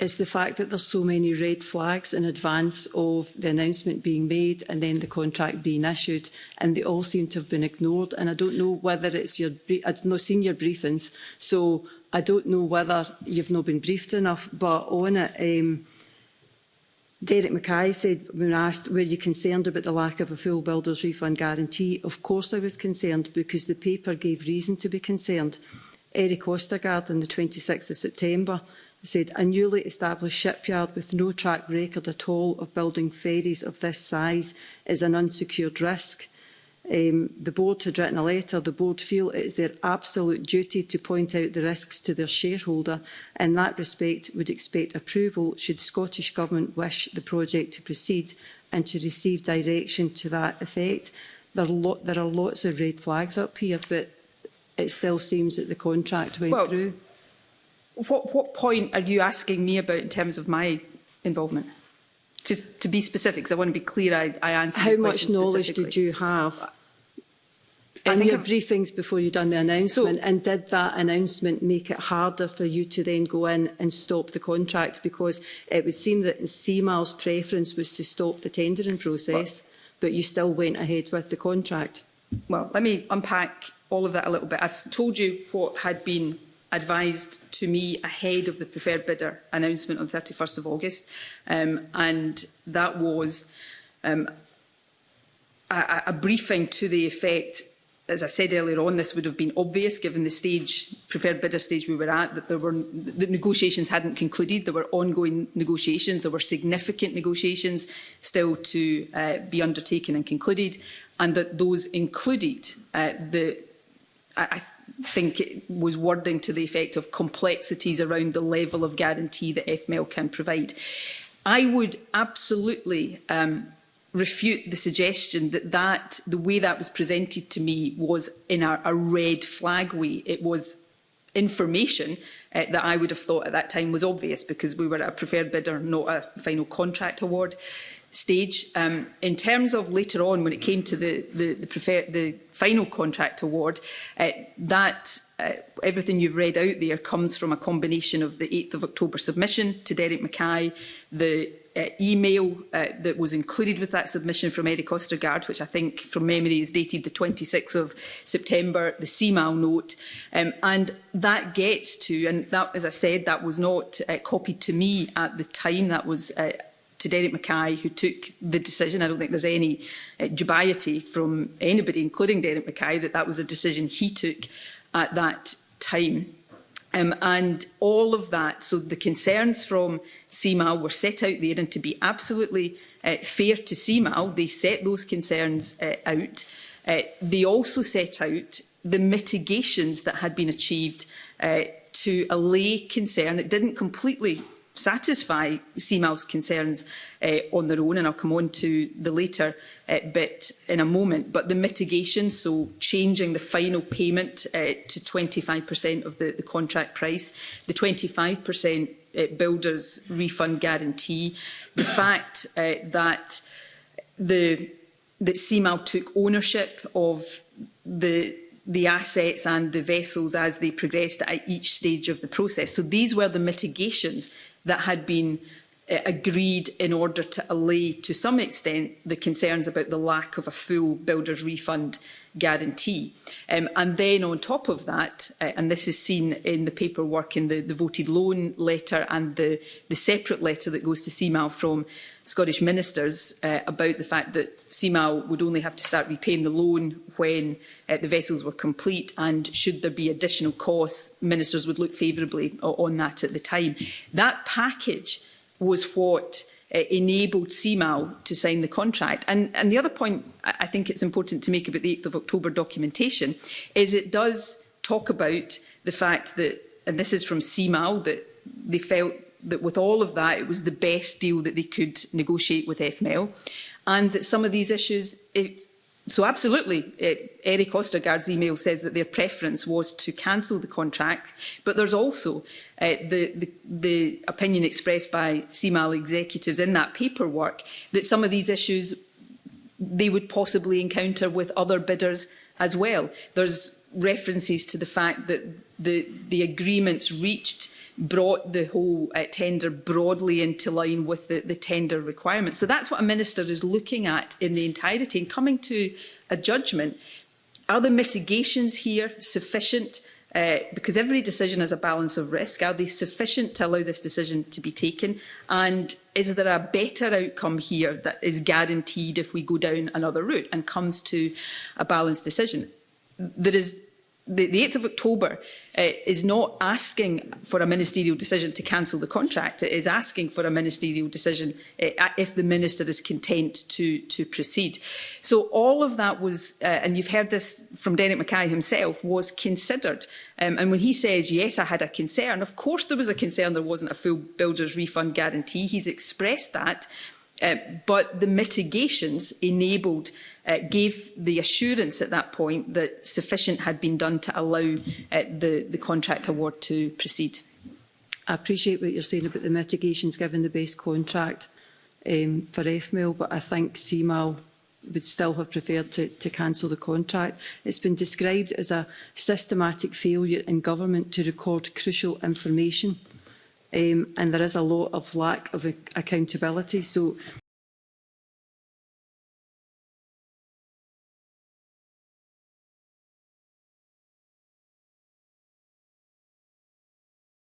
It's the fact that there's so many red flags in advance of the announcement being made and then the contract being issued, and they all seem to have been ignored. And I don't know whether it's your... I've not seen your briefings, so I don't know whether you've not been briefed enough. But on it, Derek Mackay said, when asked, were you concerned about the lack of a full builder's refund guarantee? Of course I was concerned, because the paper gave reason to be concerned. Eric Ostergaard on the 26th of September said, a newly established shipyard with no track record at all of building ferries of this size is an unsecured risk. The board had written a letter. The board feel it is their absolute duty to point out the risks to their shareholder. In that respect, would expect approval should Scottish Government wish the project to proceed and to receive direction to that effect. There are lots of red flags up here, but it still seems that the contract went through. What point are you asking me about in terms of my involvement? Just to be specific, because I want to be clear, I answered How much knowledge did you have in your briefings before you done the announcement? And did that announcement make it harder for you to then go in and stop the contract? Because it would seem that CMAL's preference was to stop the tendering process, but you still went ahead with the contract. Well, let me unpack all of that a little bit. I've told you what had been advised to me ahead of the preferred bidder announcement on 31st of August. And that was a briefing to the effect, as I said earlier on, this would have been obvious given the stage, preferred bidder stage we were at, that the negotiations hadn't concluded. There were ongoing negotiations. There were significant negotiations still to be undertaken and concluded, and that those included I think it was wording to the effect of complexities around the level of guarantee that FMEL can provide. I would absolutely refute the suggestion that the way that was presented to me was in a red flag way. It was information that I would have thought at that time was obvious, because we were at a preferred bidder, not a final contract award stage. In terms of later on, when it came to the final contract award, everything you've read out there comes from a combination of the 8th of October submission to Derek Mackay, the email that was included with that submission from Eric Ostergaard, which I think from memory is dated the 26th of September, the CMAL note, and that gets to, and that, as I said, that was not copied to me at the time. That was to Derek Mackay, who took the decision. I don't think there's any dubiety from anybody, including Derek Mackay, that that was a decision he took at that time. And all of that, so the concerns from CMAL were set out there, and to be absolutely fair to CMAL, they set those concerns out. They also set out the mitigations that had been achieved to allay concern. It didn't completely satisfy CMAL's concerns on their own, and I'll come on to the later bit in a moment. But the mitigations, so changing the final payment to 25% of the contract price, the 25% builder's refund guarantee, the fact that CMAL took ownership of the assets and the vessels as they progressed at each stage of the process. So these were the mitigations that had been agreed in order to allay, to some extent, the concerns about the lack of a full builder's refund guarantee. And then on top of that, and this is seen in the paperwork in the voted loan letter and the separate letter that goes to CMAL from Scottish ministers about the fact that CMAL would only have to start repaying the loan when the vessels were complete, and should there be additional costs, ministers would look favourably on that at the time. That package was what enabled CMAL to sign the contract. And the other point I think it's important to make about the 8th of October documentation is it does talk about the fact that, and this is from CMAL, that they felt that with all of that, it was the best deal that they could negotiate with FMEL, and that some of these issues, so absolutely, Eric Ostergaard's email says that their preference was to cancel the contract, but there's also the opinion expressed by CMAL executives in that paperwork that some of these issues they would possibly encounter with other bidders as well. There's references to the fact that the agreements reached brought the whole tender broadly into line with the tender requirements. So that's what a minister is looking at in the entirety and coming to a judgment. Are the mitigations here sufficient? Because every decision has a balance of risk. Are they sufficient to allow this decision to be taken? And is there a better outcome here that is guaranteed if we go down another route and comes to a balanced decision? There is the 8th of October is not asking for a ministerial decision to cancel the contract. It is asking for a ministerial decision if the minister is content to proceed. So all of that was, and you've heard this from Derek Mackay himself, was considered. And when he says, yes, I had a concern, of course there was a concern there wasn't a full builder's refund guarantee. He's expressed that. But the mitigations enabled, gave the assurance at that point that sufficient had been done to allow the contract award to proceed. I appreciate what you're saying about the mitigations given the best contract for FMEL, but I think CMAL would still have preferred to cancel the contract. It's been described as a systematic failure in government to record crucial information. And there is a lot of lack of accountability. So